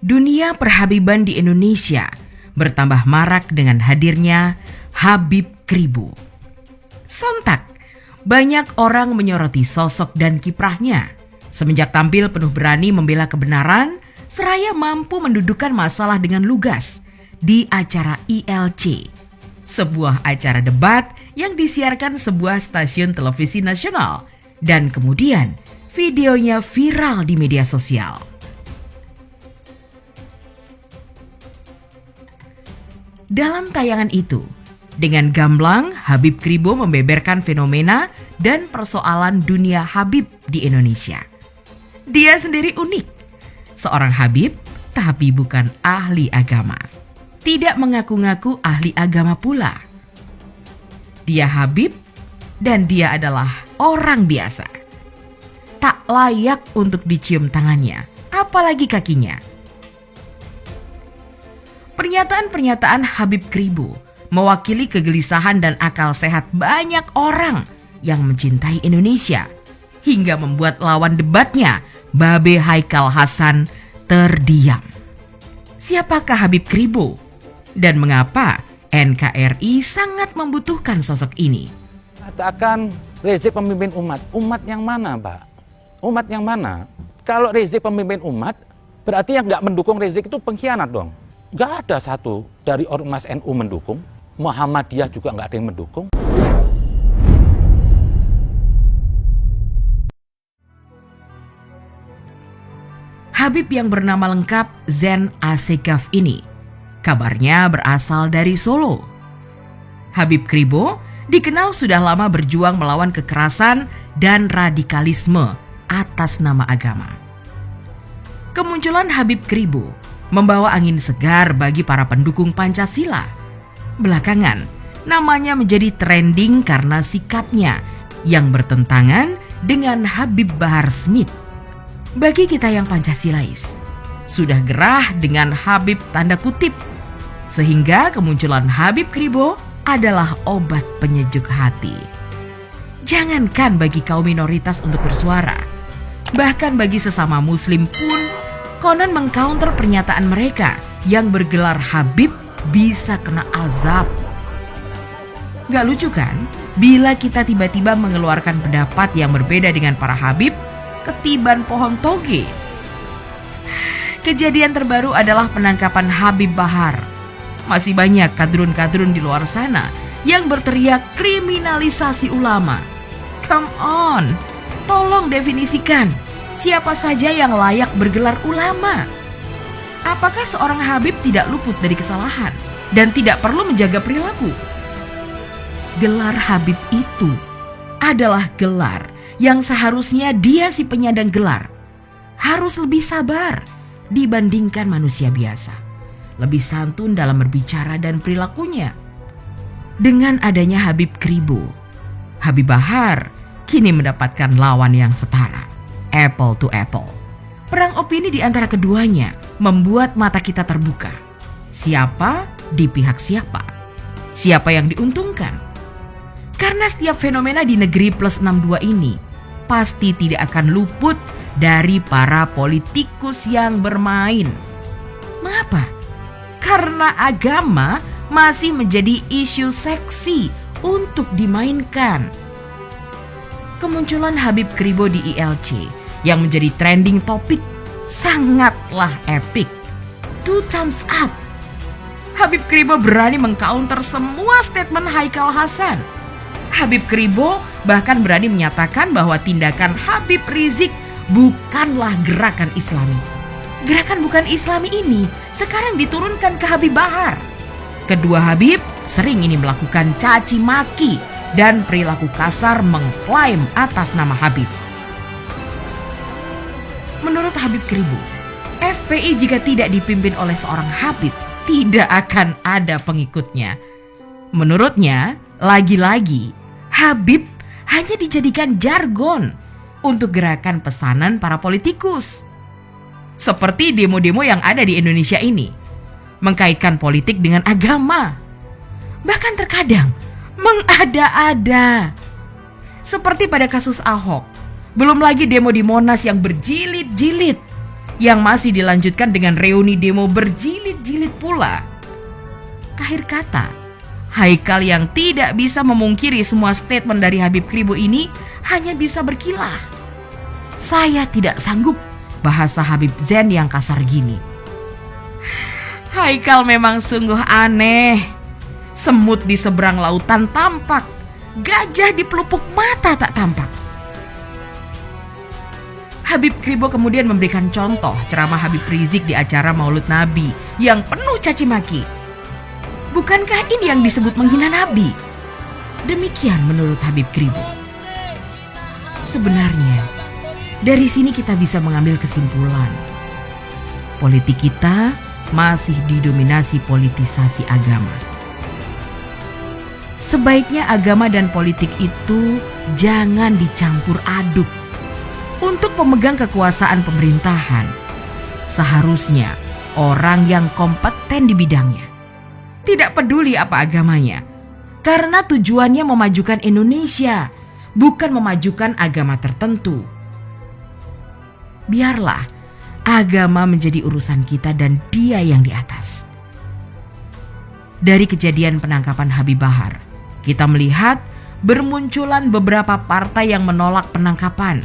Dunia perhabiban di Indonesia bertambah marak dengan hadirnya Habib Kribo. Sontak, banyak orang menyoroti sosok dan kiprahnya. Semenjak tampil penuh berani membela kebenaran, seraya mampu mendudukan masalah dengan lugas di acara ILC, sebuah acara debat yang disiarkan sebuah stasiun televisi nasional, dan kemudian videonya viral di media sosial. Dalam tayangan itu, dengan gamblang Habib Kribo membeberkan fenomena dan persoalan dunia Habib di Indonesia. Dia sendiri unik, seorang Habib tapi bukan ahli agama. Tidak mengaku-ngaku ahli agama pula. Dia Habib dan dia adalah orang biasa. Tak layak untuk dicium tangannya, apalagi kakinya. Pernyataan-pernyataan Habib Kribo mewakili kegelisahan dan akal sehat banyak orang yang mencintai Indonesia, hingga membuat lawan debatnya, Babe Haikal Hasan, terdiam. Siapakah Habib Kribo? Dan mengapa NKRI sangat membutuhkan sosok ini? Katakan Rizik pemimpin umat. Umat yang mana, Pak? Umat yang mana? Kalau Rizik pemimpin umat, berarti yang nggak mendukung Rizik itu pengkhianat dong. Nggak ada satu dari ormas NU mendukung. Muhammadiyah juga nggak ada yang mendukung. Habib yang bernama lengkap Zen Assegaf ini kabarnya berasal dari Solo. Habib Kribo dikenal sudah lama berjuang melawan kekerasan dan radikalisme atas nama agama. Kemunculan Habib Kribo membawa angin segar bagi para pendukung Pancasila. Belakangan, namanya menjadi trending karena sikapnya yang bertentangan dengan Habib Bahar Smith. Bagi kita yang Pancasilais, sudah gerah dengan Habib tanda kutip, sehingga kemunculan Habib Kribo adalah obat penyejuk hati. Jangankan bagi kaum minoritas untuk bersuara, bahkan bagi sesama muslim pun konon mengcounter pernyataan mereka yang bergelar Habib bisa kena azab. Gak lucu kan? Bila kita tiba-tiba mengeluarkan pendapat yang berbeda dengan para Habib, ketiban pohon toge. Kejadian terbaru adalah penangkapan Habib Bahar. Masih banyak kadrun-kadrun di luar sana yang berteriak kriminalisasi ulama. Come on, tolong definisikan siapa saja yang layak bergelar ulama. Apakah seorang Habib tidak luput dari kesalahan dan tidak perlu menjaga perilaku? Gelar Habib itu adalah gelar yang seharusnya dia si penyandang gelar harus lebih sabar dibandingkan manusia biasa, lebih santun dalam berbicara dan perilakunya. Dengan adanya Habib Kribo, Habib Bahar kini mendapatkan lawan yang setara, apple to apple. Perang opini di antara keduanya membuat mata kita terbuka. Siapa di pihak siapa? Siapa yang diuntungkan? Karena setiap fenomena di negeri plus 62 ini pasti tidak akan luput dari para politikus yang bermain. Mengapa? Karena agama masih menjadi isu seksi untuk dimainkan. Kemunculan Habib Kribo di ILC yang menjadi trending topik sangatlah epik. 2 thumbs up. Habib Kribo berani mengcounter semua statement Haikal Hasan. Habib Kribo bahkan berani menyatakan bahwa tindakan Habib Rizik bukanlah gerakan Islami. Gerakan bukan Islami ini sekarang diturunkan ke Habib Bahar. Kedua Habib sering ini melakukan caci maki dan perilaku kasar mengklaim atas nama Habib. Menurut Habib Kribo, FPI jika tidak dipimpin oleh seorang Habib, tidak akan ada pengikutnya. Menurutnya, lagi-lagi, Habib hanya dijadikan jargon untuk gerakan pesanan para politikus. Seperti demo-demo yang ada di Indonesia ini, mengkaitkan politik dengan agama. Bahkan terkadang mengada-ada. Seperti pada kasus Ahok, belum lagi demo di Monas yang berjilid-jilid. yang masih dilanjutkan dengan reuni demo berjilid-jilid pula. Akhir kata, Haikal yang tidak bisa memungkiri semua statement dari Habib Kribo ini hanya bisa berkilah. Saya tidak sanggup bahasa Habib Zain yang kasar gini. Haikal memang sungguh aneh. Semut di seberang lautan tampak, gajah di pelupuk mata tak tampak. Habib Kribo kemudian memberikan contoh ceramah Habib Rizik di acara Maulud Nabi yang penuh caci maki. Bukankah ini yang disebut menghina Nabi? Demikian menurut Habib Kribo. Sebenarnya, dari sini kita bisa mengambil kesimpulan. Politik kita masih didominasi politisasi agama. Sebaiknya agama dan politik itu jangan dicampur aduk. Untuk pemegang kekuasaan pemerintahan, seharusnya orang yang kompeten di bidangnya. Tidak peduli apa agamanya, karena tujuannya memajukan Indonesia, bukan memajukan agama tertentu. Biarlah agama menjadi urusan kita dan dia yang di atas. Dari kejadian penangkapan Habib Bahar, kita melihat bermunculan beberapa partai yang menolak penangkapan.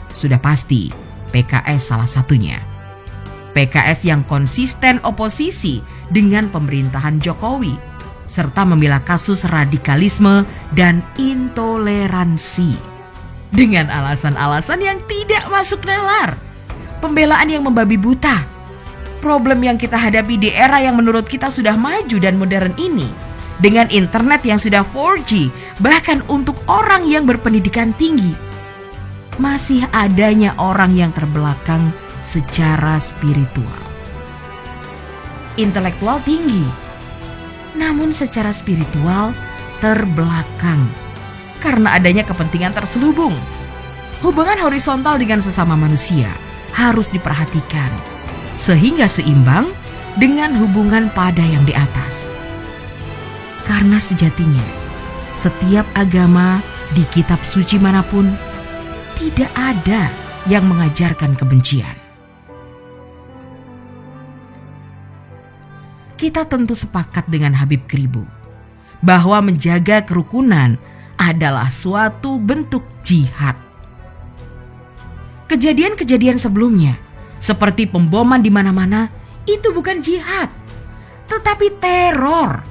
Sudah pasti PKS salah satunya. PKS yang konsisten oposisi dengan pemerintahan Jokowi, serta membela kasus radikalisme dan intoleransi. Dengan alasan-alasan yang tidak masuk nalar. Pembelaan yang membabi buta. Problem yang kita hadapi di era yang menurut kita sudah maju dan modern ini, dengan internet yang sudah 4G, bahkan untuk orang yang berpendidikan tinggi, masih adanya orang yang terbelakang secara spiritual. Intelektual tinggi, namun secara spiritual terbelakang karena adanya kepentingan terselubung. Hubungan horizontal dengan sesama manusia harus diperhatikan sehingga seimbang dengan hubungan pada yang di atas. Karena sejatinya setiap agama di kitab suci manapun tidak ada yang mengajarkan kebencian. Kita tentu sepakat dengan Habib Kribo bahwa menjaga kerukunan adalah suatu bentuk jihad. Kejadian-kejadian sebelumnya, seperti pemboman di mana-mana, itu bukan jihad, tetapi teror.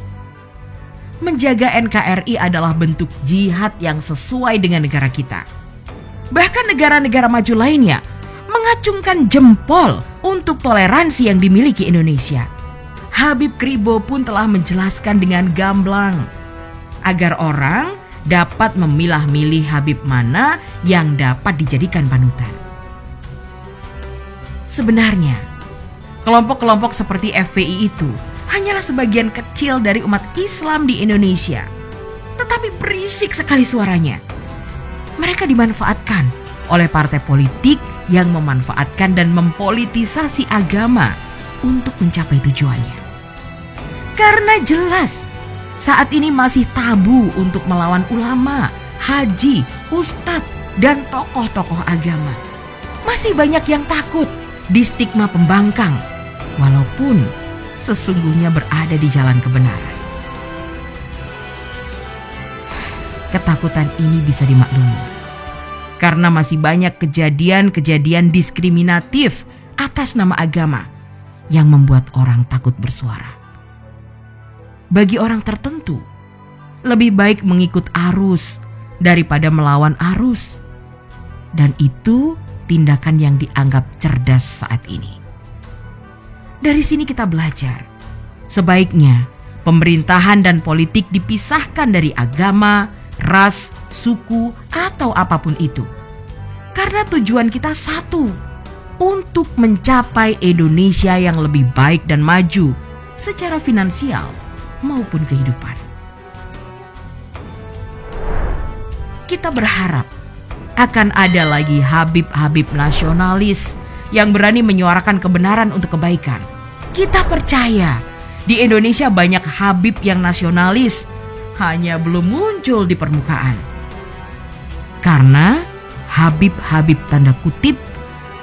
Menjaga NKRI adalah bentuk jihad yang sesuai dengan negara kita. Bahkan negara-negara maju lainnya mengacungkan jempol untuk toleransi yang dimiliki Indonesia. Habib Kribo pun telah menjelaskan dengan gamblang agar orang dapat memilah-milih Habib mana yang dapat dijadikan panutan. Sebenarnya, kelompok-kelompok seperti FPI itu hanyalah sebagian kecil dari umat Islam di Indonesia. Tetapi berisik sekali suaranya. Mereka dimanfaatkan oleh partai politik yang memanfaatkan dan mempolitisasi agama untuk mencapai tujuannya. Karena jelas saat ini masih tabu untuk melawan ulama, haji, ustadz, dan tokoh-tokoh agama. Masih banyak yang takut di stigma pembangkang, walaupun sesungguhnya berada di jalan kebenaran. Ketakutan ini bisa dimaklumi karena masih banyak kejadian-kejadian diskriminatif atas nama agama yang membuat orang takut bersuara. Bagi orang tertentu, lebih baik mengikut arus daripada melawan arus. Dan itu tindakan yang dianggap cerdas saat ini. Dari sini kita belajar, sebaiknya pemerintahan dan politik dipisahkan dari agama, ras, suku, atau apapun itu. Karena tujuan kita satu, untuk mencapai Indonesia yang lebih baik dan maju secara finansial maupun kehidupan. Kita berharap akan ada lagi Habib-Habib nasionalis yang berani menyuarakan kebenaran untuk kebaikan. Kita percaya di Indonesia banyak Habib yang nasionalis, hanya belum muncul di permukaan. Karena Habib-Habib tanda kutip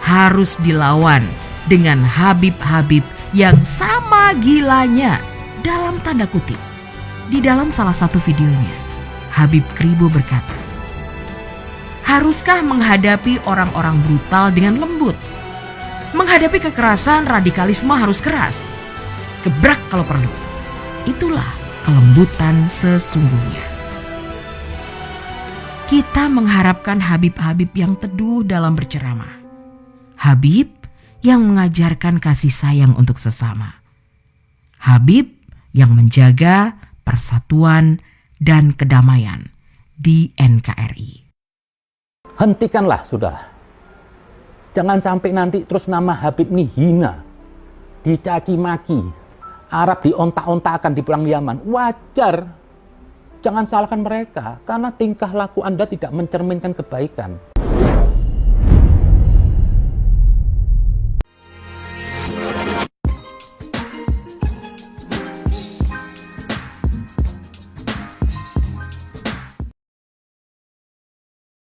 harus dilawan dengan Habib-Habib yang sama gilanya dalam tanda kutip. Di dalam salah satu videonya, Habib Kribo berkata, haruskah menghadapi orang-orang brutal dengan lembut? Menghadapi kekerasan, radikalisme harus keras. Gebrak kalau perlu. Itulah kelembutan sesungguhnya. Kita mengharapkan Habib-Habib yang teduh dalam berceramah. Habib yang mengajarkan kasih sayang untuk sesama. Habib yang menjaga persatuan dan kedamaian di NKRI. Hentikanlah, saudara. Jangan sampai nanti terus nama Habib ini hina, dicaci maki, Arab diontak-ontakan di Perang Yaman. Wajar. Jangan salahkan mereka, karena tingkah laku Anda tidak mencerminkan kebaikan.